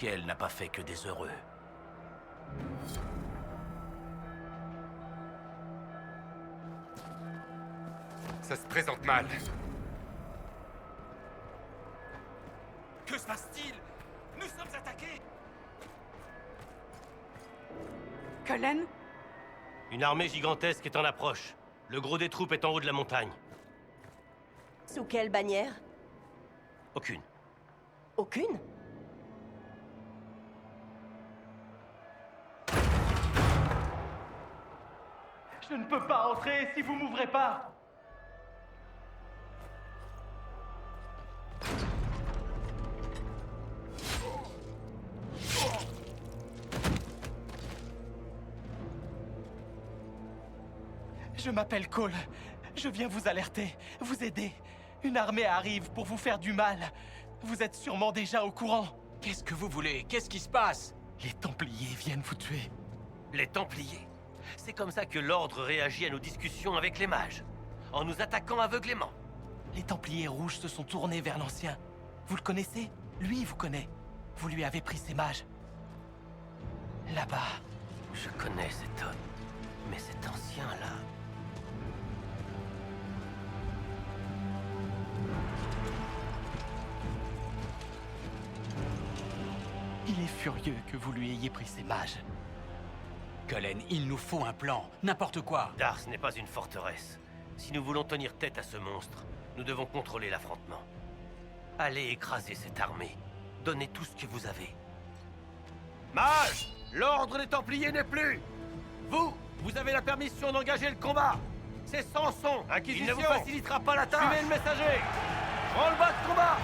Ciel n'a pas fait que des heureux. Ça se présente mal. Que se passe-t-il? Nous sommes attaqués! Cullen? Une armée gigantesque est en approche. Le gros des troupes est en haut de la montagne. Sous quelle bannière? Aucune. Aucune? Je ne peux pas entrer si vous m'ouvrez pas. Je m'appelle Cole. Je viens vous alerter, vous aider. Une armée arrive pour vous faire du mal. Vous êtes sûrement déjà au courant. Qu'est-ce que vous voulez? Qu'est-ce qui se passe? Les Templiers viennent vous tuer. Les Templiers. C'est comme ça que l'Ordre réagit à nos discussions avec les mages. En nous attaquant aveuglément. Les Templiers rouges se sont tournés vers l'Ancien. Vous le connaissez? Lui vous connaît. Vous lui avez pris ses mages. Là-bas. Je connais cet homme. Mais cet ancien-là... Il est furieux que vous lui ayez pris ses mages. Cullen, il nous faut un plan. N'importe quoi. Dars n'est pas une forteresse. Si nous voulons tenir tête à ce monstre, nous devons contrôler l'affrontement. Allez écraser cette armée. Donnez tout ce que vous avez. Mage! L'ordre des Templiers n'est plus! Vous avez la permission d'engager le combat! C'est Samson! Il ne vous facilitera pas la tâche! Suivez le messager! Branle-bas de combat!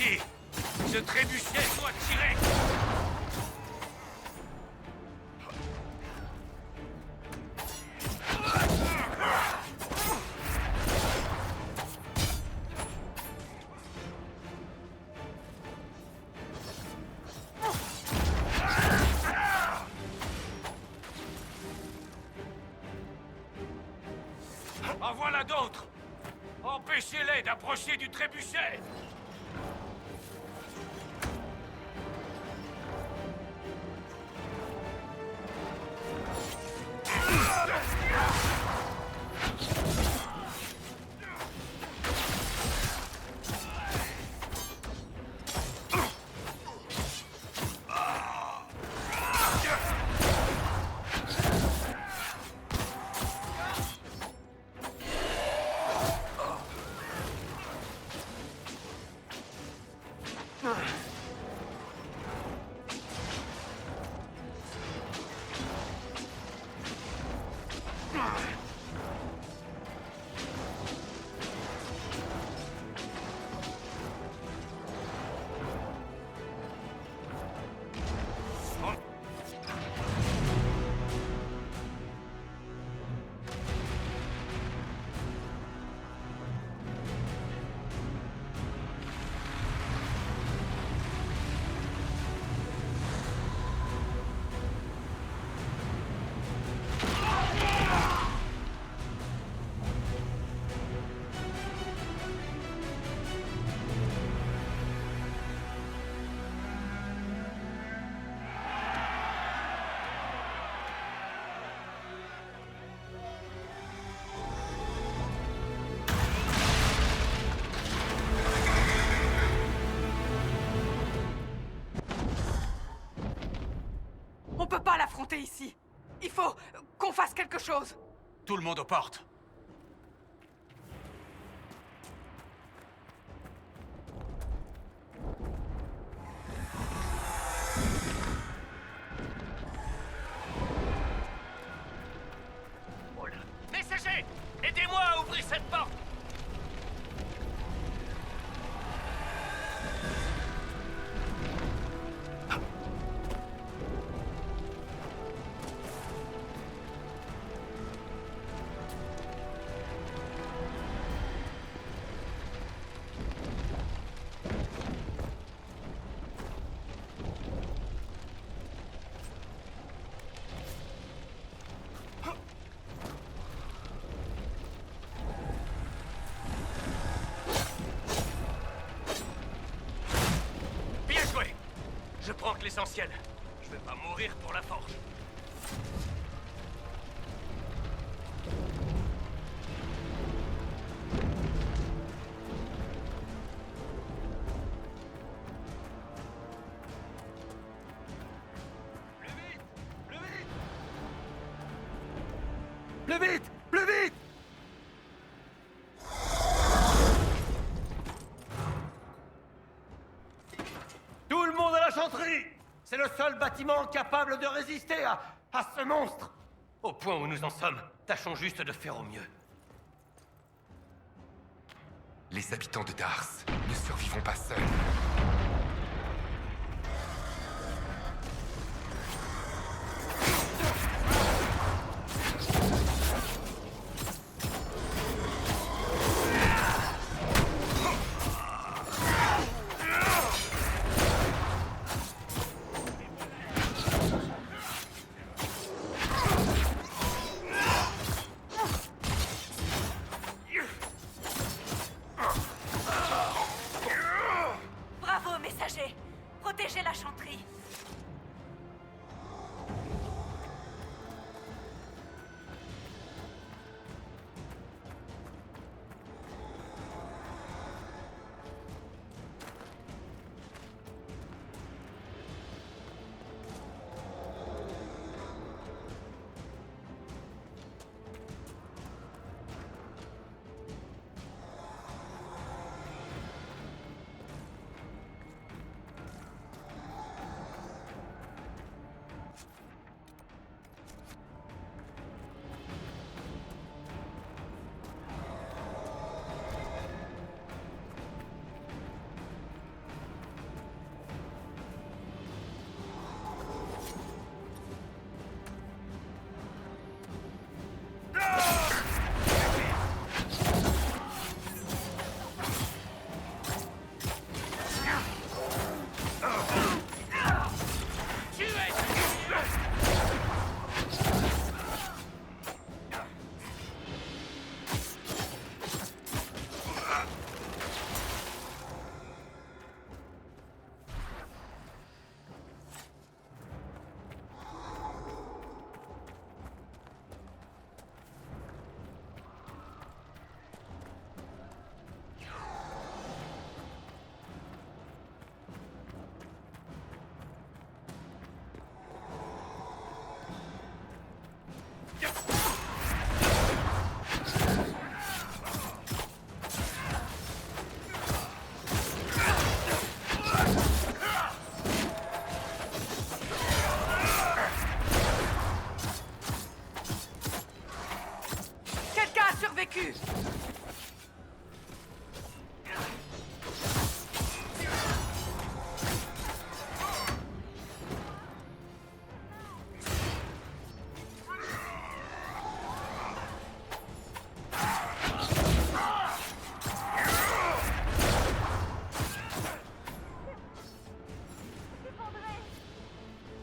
attaquer. Ce trébuchet doit tirer. En voilà d'autres. Empêchez-les d'approcher du trébuchet. On peut pas l'affronter ici. Il faut qu'on fasse quelque chose. Tout le monde aux portes. Messager, aidez-moi à ouvrir cette porte. Bien joué. Je prends que l'essentiel. Je vais pas mourir pour la forge. Plus vite! Plus vite! Tout le monde à la chanterie! C'est le seul bâtiment capable de résister à ce monstre! Au point où nous en sommes, tâchons juste de faire au mieux. Les habitants de Dars ne survivront pas seuls. Bravo! vécu!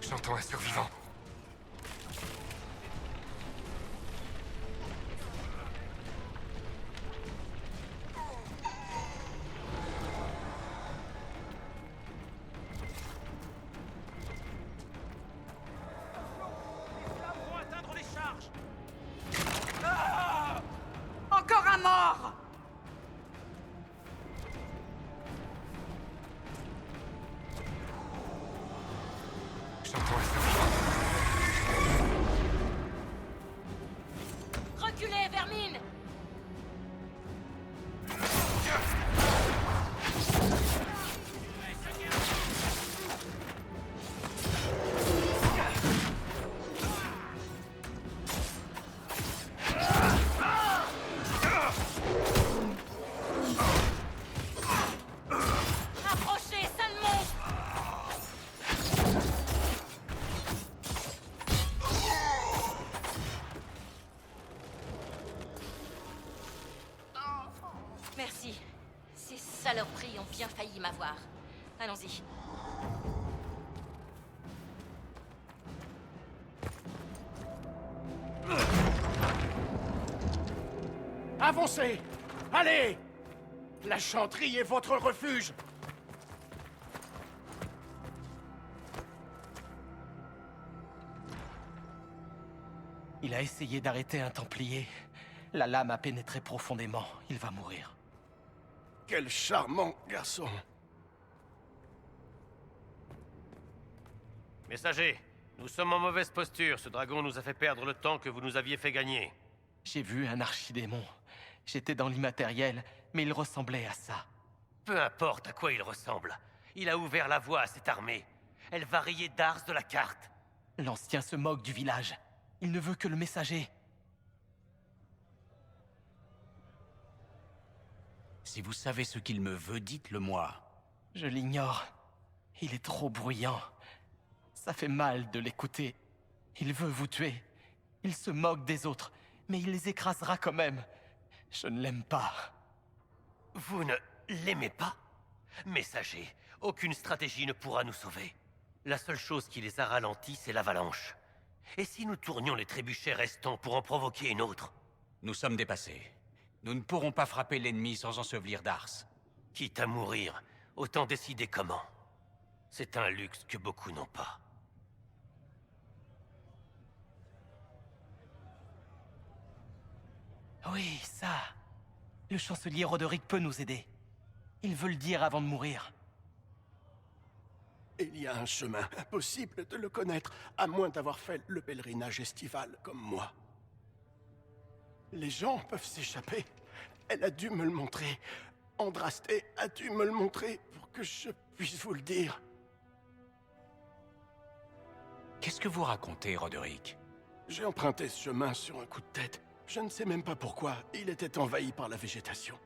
J'entends un survivant. Pour atteindre les charges. Encore un mort! J'entends un survivant. Reculez, vermine! Approchez, sale monstre! Merci. Ces saloperies ont bien failli m'avoir. Allons-y. Avancez! Allez! La chanterie est votre refuge! Il a essayé d'arrêter un Templier. La lame a pénétré profondément. Il va mourir. Quel charmant garçon! Messager, nous sommes en mauvaise posture. Ce dragon nous a fait perdre le temps que vous nous aviez fait gagner. J'ai vu un archidémon. J'étais dans l'immatériel, mais il ressemblait à ça. Peu importe à quoi il ressemble. Il a ouvert la voie à cette armée. Elle va rayer Dars de la carte. L'ancien se moque du village. Il ne veut que le messager. Si vous savez ce qu'il me veut, dites-le-moi. Je l'ignore. Il est trop bruyant. Ça fait mal de l'écouter. Il veut vous tuer. Il se moque des autres, mais il les écrasera quand même. Je ne l'aime pas. Vous ne l'aimez pas? Messager, aucune stratégie ne pourra nous sauver. La seule chose qui les a ralentis, c'est l'avalanche. Et si nous tournions les trébuchets restants pour en provoquer une autre? Nous sommes dépassés. Nous ne pourrons pas frapper l'ennemi sans ensevelir Dars. Quitte à mourir, autant décider comment. C'est un luxe que beaucoup n'ont pas. Oui, ça. Le chancelier Roderick peut nous aider. Il veut le dire avant de mourir. Il y a un chemin impossible de le connaître, à moins d'avoir fait le pèlerinage estival comme moi. Les gens peuvent s'échapper. Elle a dû me le montrer. Andrasté a dû me le montrer pour que je puisse vous le dire. Qu'est-ce que vous racontez, Roderick? J'ai emprunté ce chemin sur un coup de tête. Je ne sais même pas pourquoi. Il était envahi par la végétation.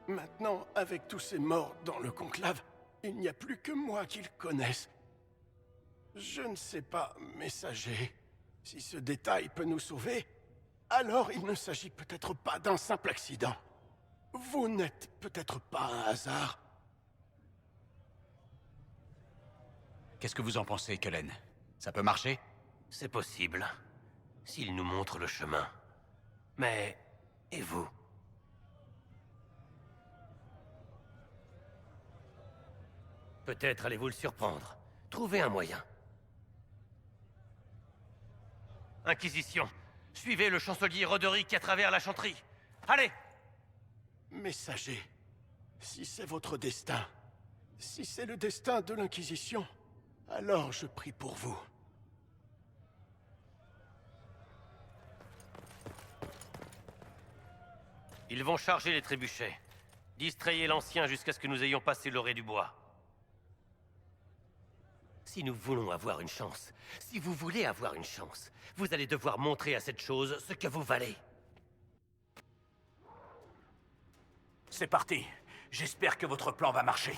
Maintenant, avec tous ces morts dans le conclave, il n'y a plus que moi qu'ils connaissent. Je ne sais pas, messager. Si ce détail peut nous sauver, alors il ne s'agit peut-être pas d'un simple accident. Vous n'êtes peut-être pas un hasard. Qu'est-ce que vous en pensez, Cullen? Ça peut marcher? C'est possible, s'il nous montre le chemin. Mais... et vous? Peut-être allez-vous le surprendre. Trouvez un moyen. Inquisition, suivez le chancelier Roderick à travers la chanterie. Allez! Messager, si c'est votre destin, si c'est le destin de l'Inquisition, alors je prie pour vous. Ils vont charger les trébuchets. Distrayez l'ancien jusqu'à ce que nous ayons passé l'orée du bois. Si nous voulons avoir une chance, si vous voulez avoir une chance, vous allez devoir montrer à cette chose ce que vous valez. C'est parti. J'espère que votre plan va marcher.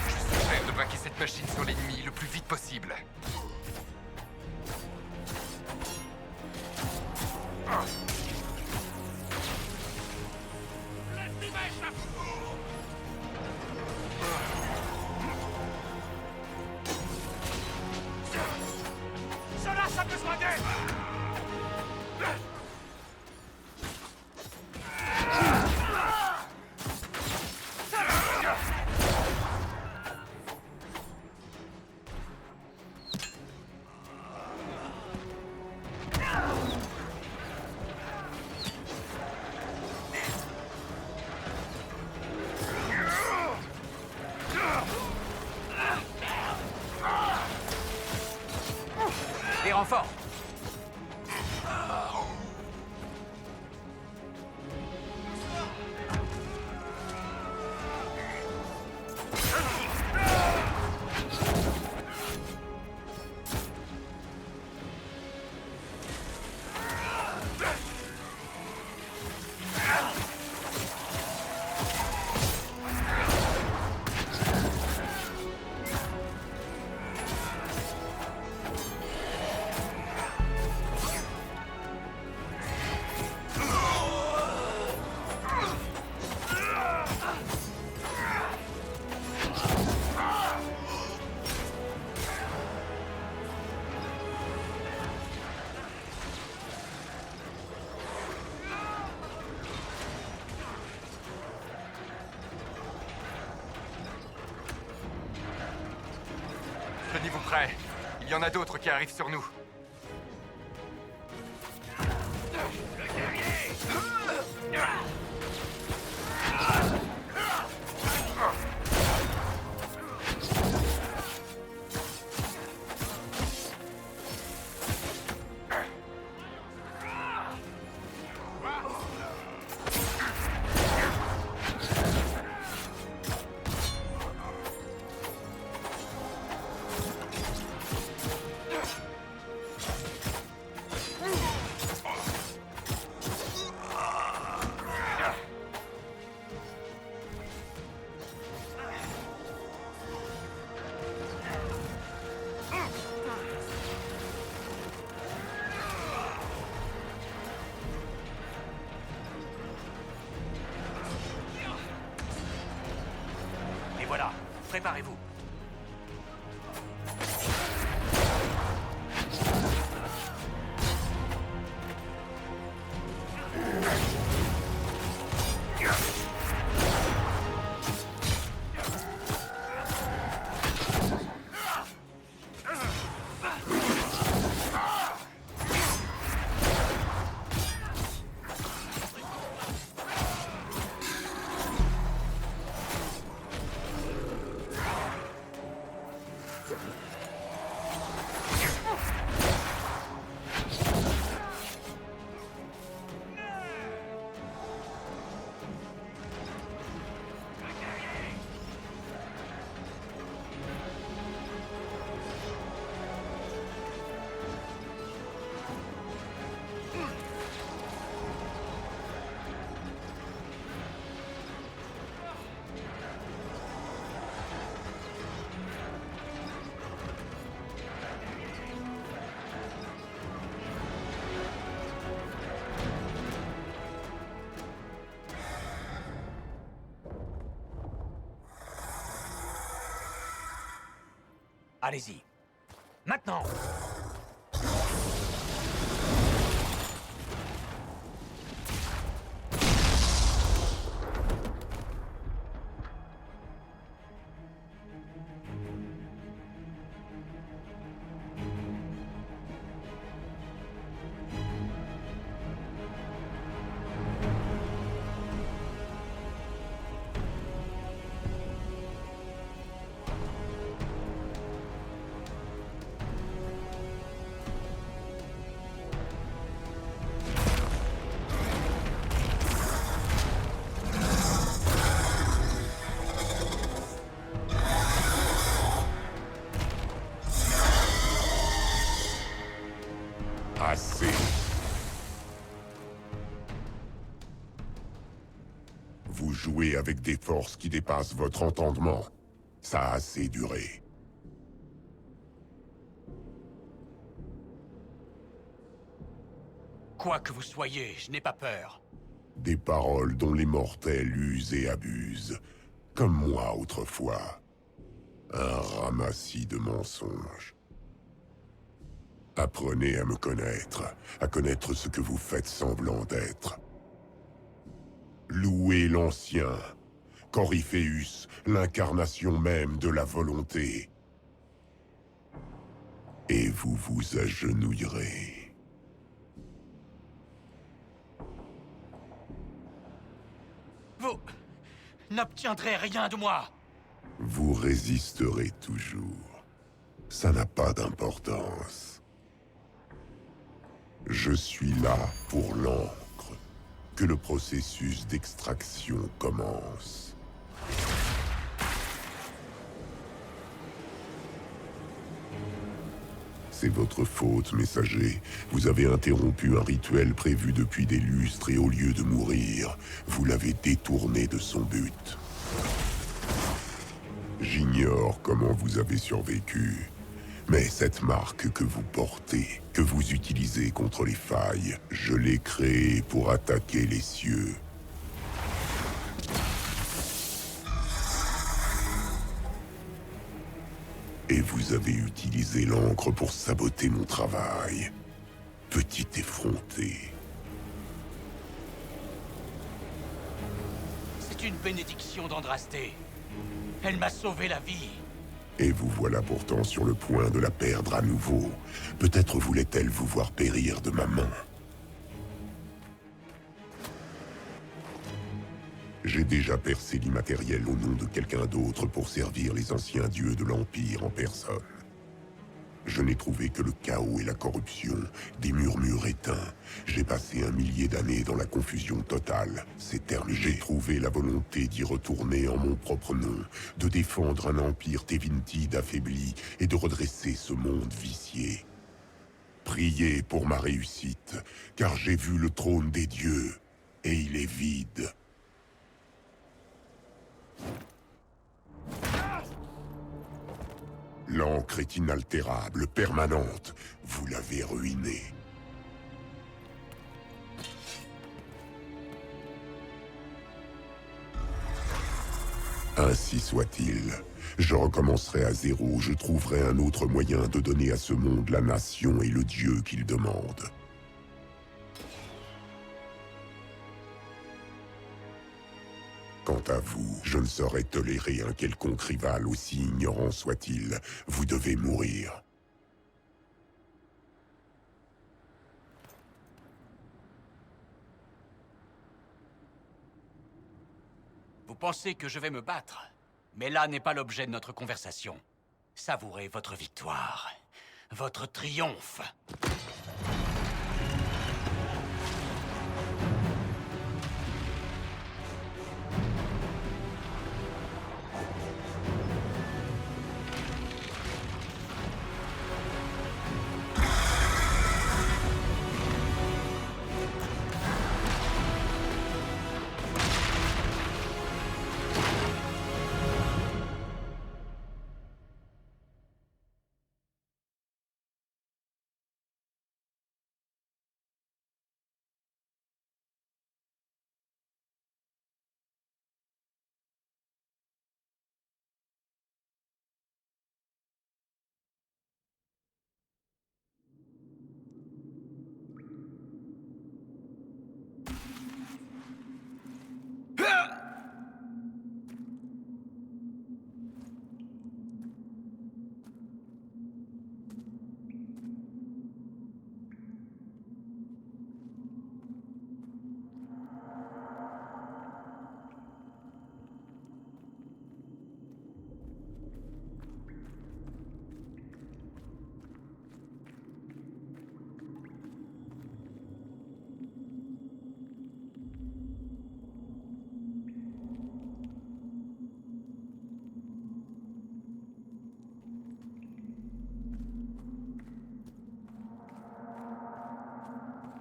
Je suggère de braquer cette machine sur l'ennemi le plus vite possible. Jonas a besoin d'aide! Des renforts. Tenez-vous prêts. Il y en a d'autres qui arrivent sur nous. Et voilà, préparez-vous. Allez-y. Maintenant! Assez. Vous jouez avec des forces qui dépassent votre entendement. Ça a assez duré. Quoi que vous soyez, je n'ai pas peur. Des paroles dont les mortels usent et abusent. Comme moi autrefois. Un ramassis de mensonges. Apprenez à me connaître, à connaître ce que vous faites semblant d'être. Louez l'ancien, Coryphéus, l'incarnation même de la volonté. Et vous vous agenouillerez. Vous n'obtiendrez rien de moi. Vous résisterez toujours. Ça n'a pas d'importance. Je suis là pour l'encre. Que le processus d'extraction commence. C'est votre faute, messager. Vous avez interrompu un rituel prévu depuis des lustres et au lieu de mourir, vous l'avez détourné de son but. J'ignore comment vous avez survécu. Mais cette marque que vous portez, que vous utilisez contre les failles, je l'ai créée pour attaquer les cieux. Et vous avez utilisé l'encre pour saboter mon travail. Petit effronté. C'est une bénédiction d'Andrasté. Elle m'a sauvé la vie. Et vous voilà pourtant sur le point de la perdre à nouveau. Peut-être voulait-elle vous voir périr de ma main. J'ai déjà percé l'immatériel au nom de quelqu'un d'autre pour servir les anciens dieux de l'Empire en personne. Je n'ai trouvé que le chaos et la corruption, des murmures éteints. J'ai passé 1 millier d'années dans la confusion totale. C'est terminé. J'ai trouvé la volonté d'y retourner en mon propre nom, de défendre un empire Tevintid affaibli et de redresser ce monde vicié. Priez pour ma réussite, car j'ai vu le trône des dieux, et il est vide. L'encre est inaltérable, permanente. Vous l'avez ruinée. Ainsi soit-il. Je recommencerai à zéro. Je trouverai un autre moyen de donner à ce monde la nation et le dieu qu'il demande. Quant à vous, je ne saurais tolérer un quelconque rival, aussi ignorant soit-il. Vous devez mourir. Vous pensez que je vais me battre? Mais là n'est pas l'objet de notre conversation. Savourez votre victoire. Votre triomphe.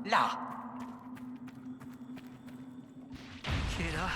Là. Qui est là?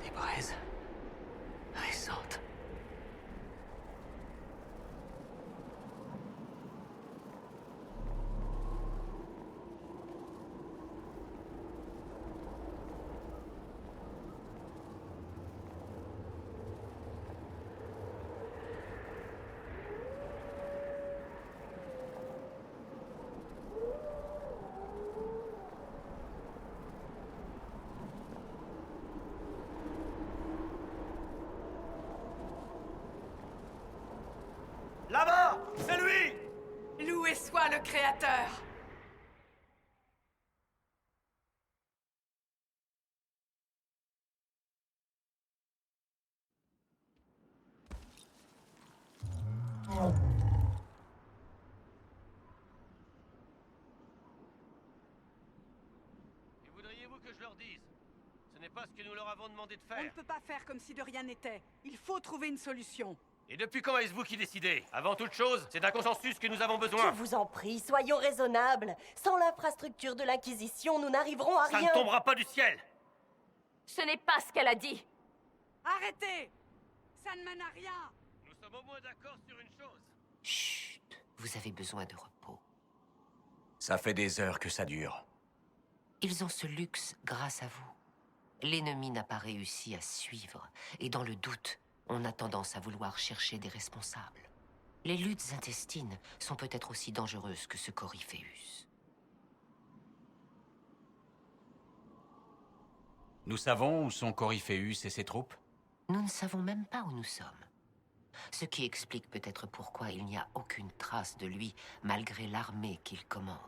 Des braises récentes. Là-bas! C'est lui! Loué soit le Créateur! gourgandise. Ce n'est pas ce que nous leur avons demandé de On ne faire. peut pas faire comme si de rien n'était. Il faut trouver une solution. Et depuis quand est-ce vous qui décidez? Avant toute chose, c'est d'un consensus que nous avons Je besoin. vous en prie, soyons raisonnables. Sans l'infrastructure de l'Inquisition, nous n'arriverons à Ça rien. ne tombera pas du ciel. Ce n'est pas ce qu'elle a dit. Arrêtez! Ça ne mène à rien. Nous sommes au moins d'accord sur une chose. Chut, vous avez besoin de repos. Ça fait des heures que ça dure. Ils ont ce luxe grâce à vous. L'ennemi n'a pas réussi à suivre, et dans le doute, on a tendance à vouloir chercher des responsables. Les luttes intestines sont peut-être aussi dangereuses que ce Coryphéus. Nous savons où sont Coryphéus et ses troupes? Nous ne savons même pas où nous sommes. Ce qui explique peut-être pourquoi il n'y a aucune trace de lui, malgré l'armée qu'il commande.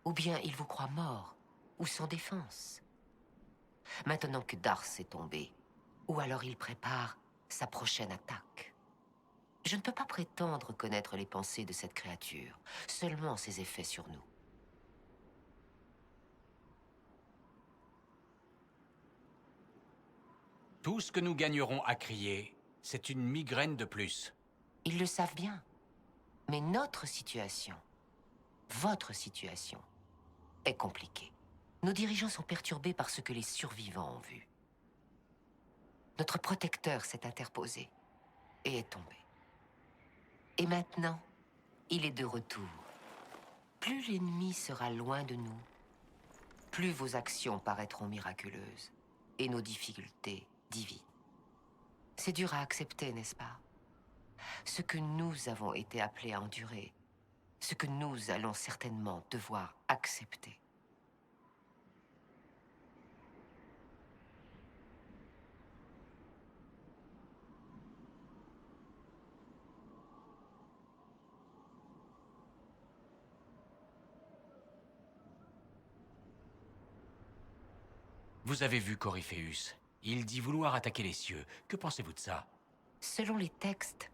Ou bien il vous croit mort, ou sans défense. Maintenant que Dars est tombé, ou alors il prépare sa prochaine attaque. Je ne peux pas prétendre connaître les pensées de cette créature, seulement ses effets sur nous. Tout ce que nous gagnerons à crier, c'est une migraine de plus. Ils le savent bien. Mais notre situation, votre situation, est compliquée. Nos dirigeants sont perturbés par ce que les survivants ont vu. Notre protecteur s'est interposé et est tombé. Et maintenant, il est de retour. Plus l'ennemi sera loin de nous, plus vos actions paraîtront miraculeuses et nos difficultés divines. C'est dur à accepter, n'est-ce pas? Ce que nous avons été appelés à endurer, ce que nous allons certainement devoir accepter. Vous avez vu Coryphéus. Il dit vouloir attaquer les cieux. Que pensez-vous de ça? Selon les textes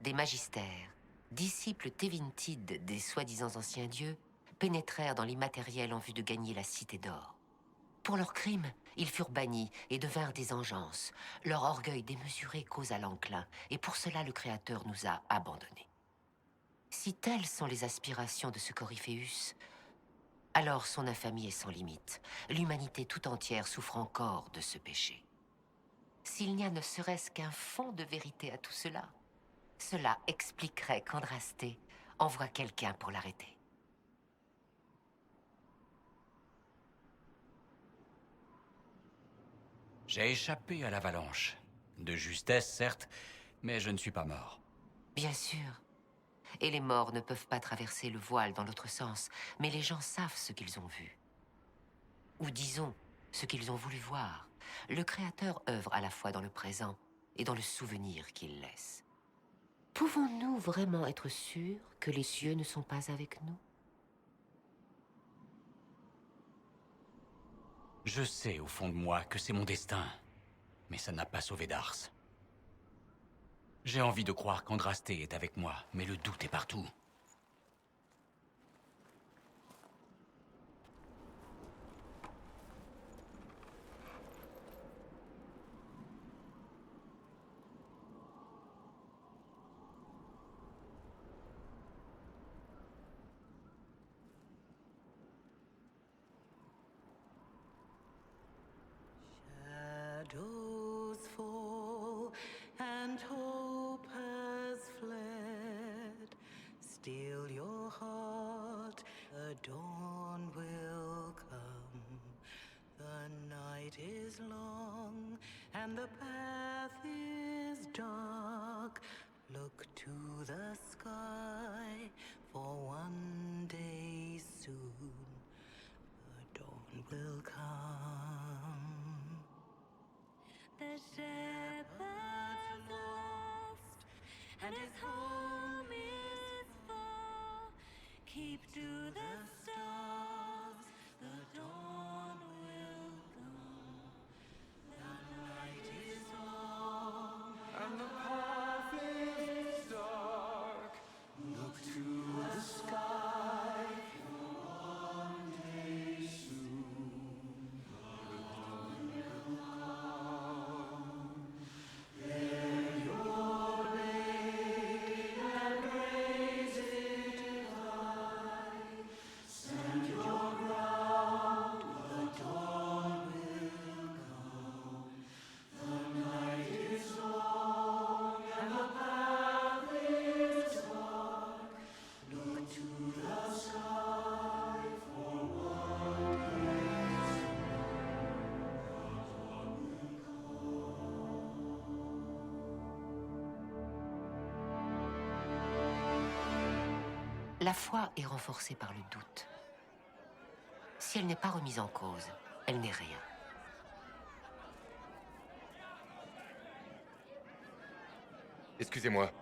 des magistères, disciples Tévintides des soi-disant anciens dieux pénétrèrent dans l'immatériel en vue de gagner la cité d'or. Pour leurs crimes, ils furent bannis et devinrent des engences. Leur orgueil démesuré causa l'enclin, et pour cela le Créateur nous a abandonnés. Si telles sont les aspirations de ce Coryphéus, alors son infamie est sans limite. L'humanité tout entière souffre encore de ce péché. S'il n'y a ne serait-ce qu'un fond de vérité à tout cela, cela expliquerait qu'Andrasté envoie quelqu'un pour l'arrêter. J'ai échappé à l'avalanche. De justesse, certes, mais je ne suis pas mort. Bien sûr. Et les morts ne peuvent pas traverser le voile dans l'autre sens, mais les gens savent ce qu'ils ont vu. Ou disons, ce qu'ils ont voulu voir. Le Créateur œuvre à la fois dans le présent et dans le souvenir qu'il laisse. Pouvons-nous vraiment être sûrs que les cieux ne sont pas avec nous? Je sais au fond de moi que c'est mon destin, mais ça n'a pas sauvé Dars. J'ai envie de croire qu'Andrasté est avec moi, mais le doute est partout. Shadows fall and hope has fled. Still your heart, the dawn will come. The night is long and the path is dark. Look to the sky, for one day soon the dawn will come. The shepherd's lost, and his home is far. Keep to the stars, the dawn will come. The night is long, and the path is dark. Look to the sky, for one day soon the La foi est renforcée par le doute. Si elle n'est pas remise en cause, elle n'est rien. Excusez-moi.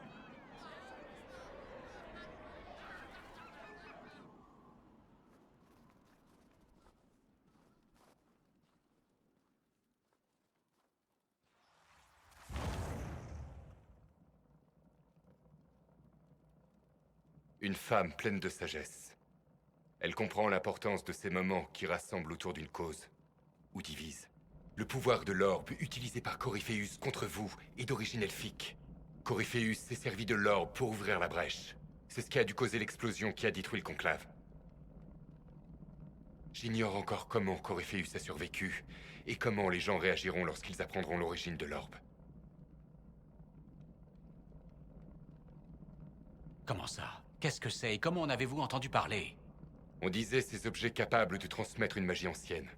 Une femme pleine de sagesse. Elle comprend l'importance de ces moments qui rassemblent autour d'une cause, ou divisent. Le pouvoir de l'orbe utilisé par Coryphéus contre vous est d'origine elfique. Coryphéus s'est servi de l'orbe pour ouvrir la brèche. C'est ce qui a dû causer l'explosion qui a détruit le conclave. J'ignore encore comment Coryphéus a survécu, et comment les gens réagiront lorsqu'ils apprendront l'origine de l'orbe. Comment ça? Qu'est-ce que c'est et comment en avez-vous entendu parler? On disait ces objets capables de transmettre une magie ancienne.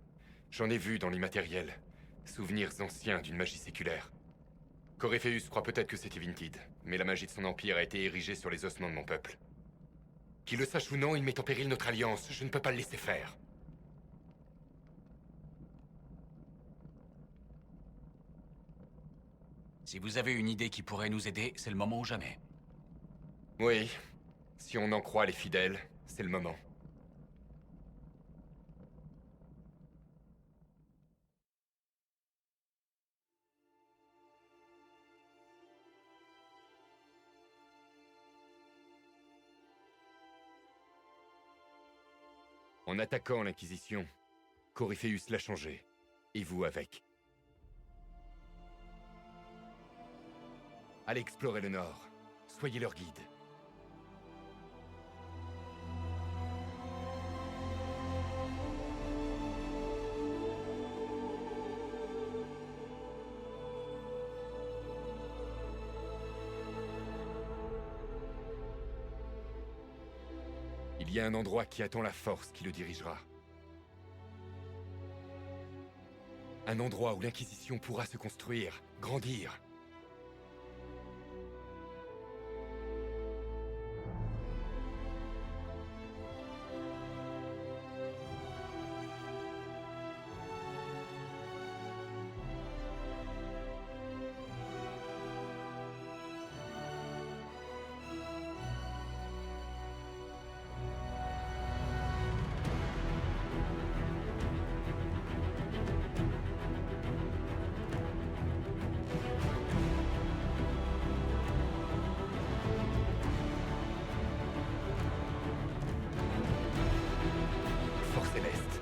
J'en ai vu dans l'immatériel. Souvenirs anciens d'une magie séculaire. Coryphéus croit peut-être que c'était Vintid, mais la magie de son empire a été érigée sur les ossements de mon peuple. Qu'il le sache ou non, il met en péril notre alliance. Je ne peux pas le laisser faire. Si vous avez une idée qui pourrait nous aider, c'est le moment ou jamais. Oui. Si on en croit les fidèles, c'est le moment. En attaquant l'Inquisition, Coryphéus l'a changé. Et vous avec. Allez explorer le Nord. Soyez leur guide. Il y a un endroit qui attend la force qui le dirigera. Un endroit où l'Inquisition pourra se construire, grandir. Force céleste.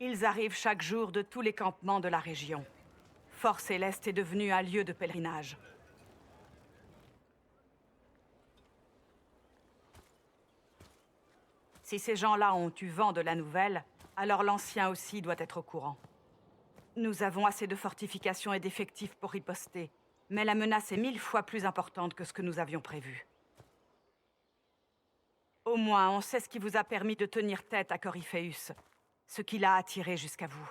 Ils arrivent chaque jour de tous les campements de la région. Force Céleste est devenu un lieu de pèlerinage. Si ces gens-là ont eu vent de la nouvelle, alors l'Ancien aussi doit être au courant. Nous avons assez de fortifications et d'effectifs pour riposter, mais la menace est 1000 fois plus importante que ce que nous avions prévu. Au moins, on sait ce qui vous a permis de tenir tête à Coryphéus, ce qui l'a attiré jusqu'à vous.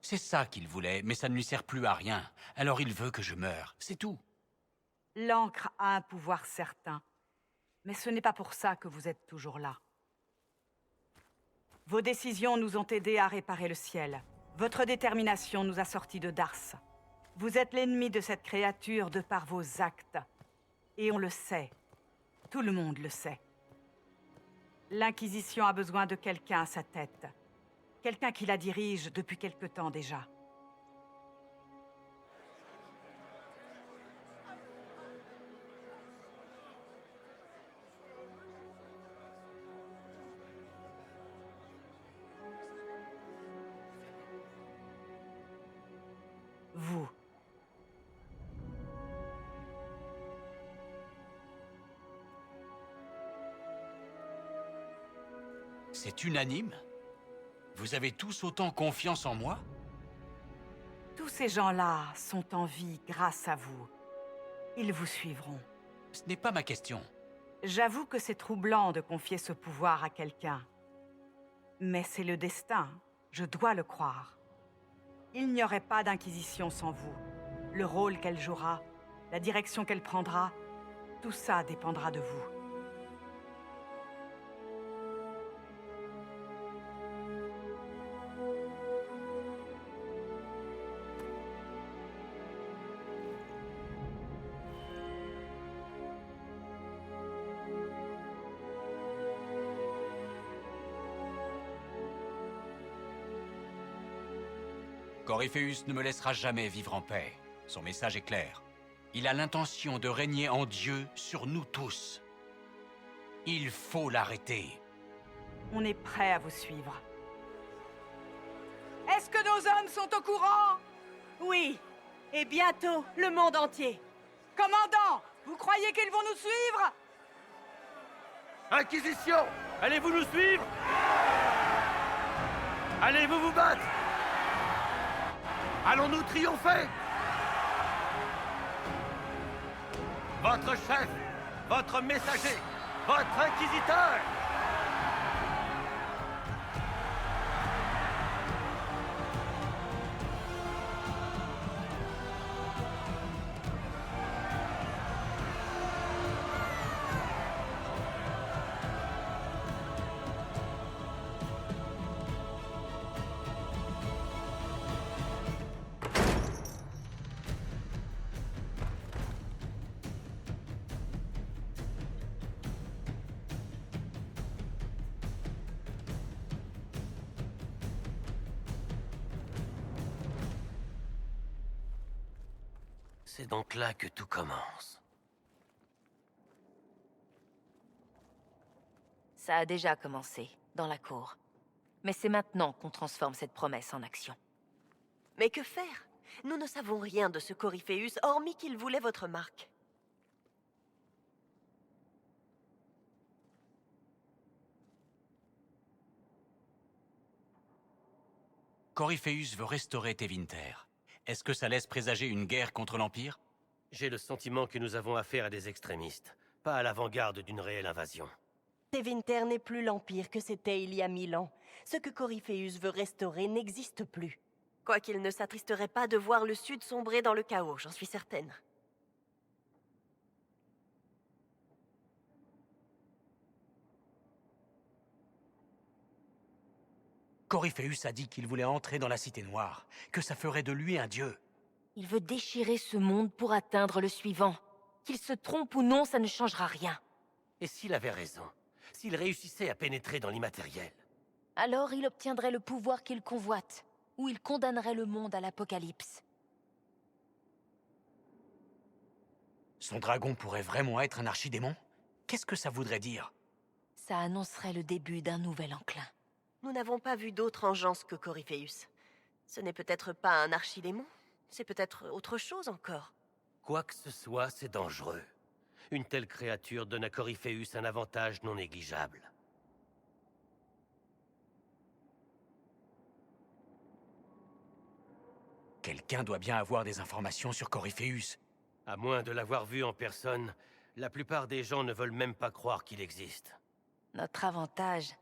C'est ça qu'il voulait, mais ça ne lui sert plus à rien. Alors il veut que je meure, c'est tout. L'encre a un pouvoir certain, mais ce n'est pas pour ça que vous êtes toujours là. Vos décisions nous ont aidés à réparer le ciel. Votre détermination nous a sortis de Dars. Vous êtes l'ennemi de cette créature de par vos actes. Et on le sait. Tout le monde le sait. L'Inquisition a besoin de quelqu'un à sa tête. Quelqu'un qui la dirige depuis quelque temps déjà. Vous. C'est unanime? Vous avez tous autant confiance en moi? Tous ces gens-là sont en vie grâce à vous. Ils vous suivront. Ce n'est pas ma question. J'avoue que c'est troublant de confier ce pouvoir à quelqu'un. Mais c'est le destin, je dois le croire. Il n'y aurait pas d'inquisition sans vous. Le rôle qu'elle jouera, la direction qu'elle prendra, tout ça dépendra de vous. Coryphéus ne me laissera jamais vivre en paix. Son message est clair. Il a l'intention de régner en Dieu sur nous tous. Il faut l'arrêter. On est prêt à vous suivre. Est-ce que nos hommes sont au courant? Oui, et bientôt le monde entier. Commandant, vous croyez qu'ils vont nous suivre? Inquisition! Allez-vous nous suivre? Allez-vous vous battre? Allons-nous triompher? Votre chef, votre messager, votre inquisiteur! C'est donc là que tout commence. Ça a déjà commencé, dans la cour. Mais c'est maintenant qu'on transforme cette promesse en action. Mais que faire? Nous ne savons rien de ce Coryphéus, hormis qu'il voulait votre marque. Coryphéus veut restaurer Tevinter. Est-ce que ça laisse présager une guerre contre l'Empire? J'ai le sentiment que nous avons affaire à des extrémistes, pas à l'avant-garde d'une réelle invasion. Tevinter n'est plus l'Empire que c'était il y a 1000 ans. Ce que Coryphéus veut restaurer n'existe plus. Quoiqu'il ne s'attristerait pas de voir le Sud sombrer dans le chaos, j'en suis certaine. Coryphéus a dit qu'il voulait entrer dans la Cité Noire, que ça ferait de lui un dieu. Il veut déchirer ce monde pour atteindre le suivant. Qu'il se trompe ou non, ça ne changera rien. Et s'il avait raison? S'il réussissait à pénétrer dans l'immatériel? Alors il obtiendrait le pouvoir qu'il convoite, ou il condamnerait le monde à l'apocalypse. Son dragon pourrait vraiment être un archidémon? Qu'est-ce que ça voudrait dire? Ça annoncerait le début d'un nouvel enclin. Nous n'avons pas vu d'autre engeance que Coryphéus. Ce n'est peut-être pas un archidémon, c'est peut-être autre chose encore. Quoi que ce soit, c'est dangereux. Une telle créature donne à Coryphéus un avantage non négligeable. Quelqu'un doit bien avoir des informations sur Coryphéus. À moins de l'avoir vu en personne, la plupart des gens ne veulent même pas croire qu'il existe. Notre avantage,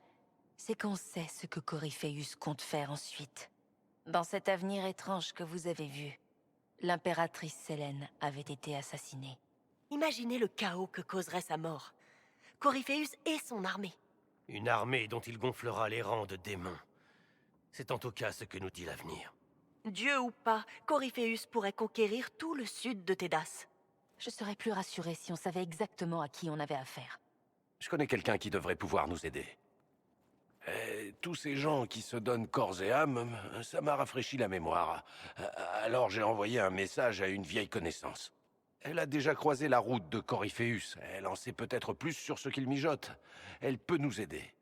c'est qu'on sait ce que Coryphéus compte faire ensuite. Dans cet avenir étrange que vous avez vu, l'impératrice Sélène avait été assassinée. Imaginez le chaos que causerait sa mort. Coryphéus et son armée. Une armée dont il gonflera les rangs de démons. C'est en tout cas ce que nous dit l'avenir. Dieu ou pas, Coryphéus pourrait conquérir tout le sud de Tédas. Je serais plus rassurée si on savait exactement à qui on avait affaire. Je connais quelqu'un qui devrait pouvoir nous aider. Et tous ces gens qui se donnent corps et âme, ça m'a rafraîchi la mémoire. Alors j'ai envoyé un message à une vieille connaissance. Elle a déjà croisé la route de Coryphéus. Elle en sait peut-être plus sur ce qu'il mijote. Elle peut nous aider.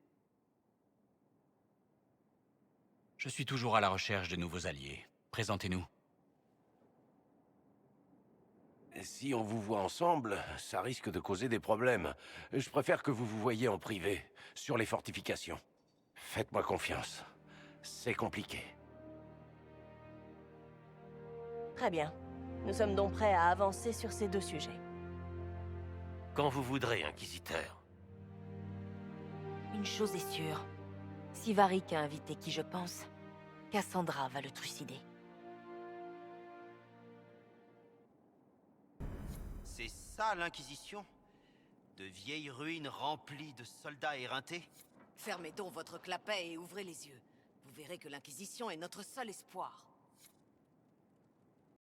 Je suis toujours à la recherche de nouveaux alliés. Présentez-nous. Si on vous voit ensemble, ça risque de causer des problèmes. Je préfère que vous vous voyiez en privé, sur les fortifications. Faites-moi confiance. C'est compliqué. Très bien. Nous sommes donc prêts à avancer sur ces deux sujets. Quand vous voudrez, Inquisiteur. Une chose est sûre. Si Varric a invité qui je pense, Cassandra va le trucider. C'est ça l'Inquisition? De vieilles ruines remplies de soldats éreintés? Fermez donc votre clapet et ouvrez les yeux. Vous verrez que l'Inquisition est notre seul espoir.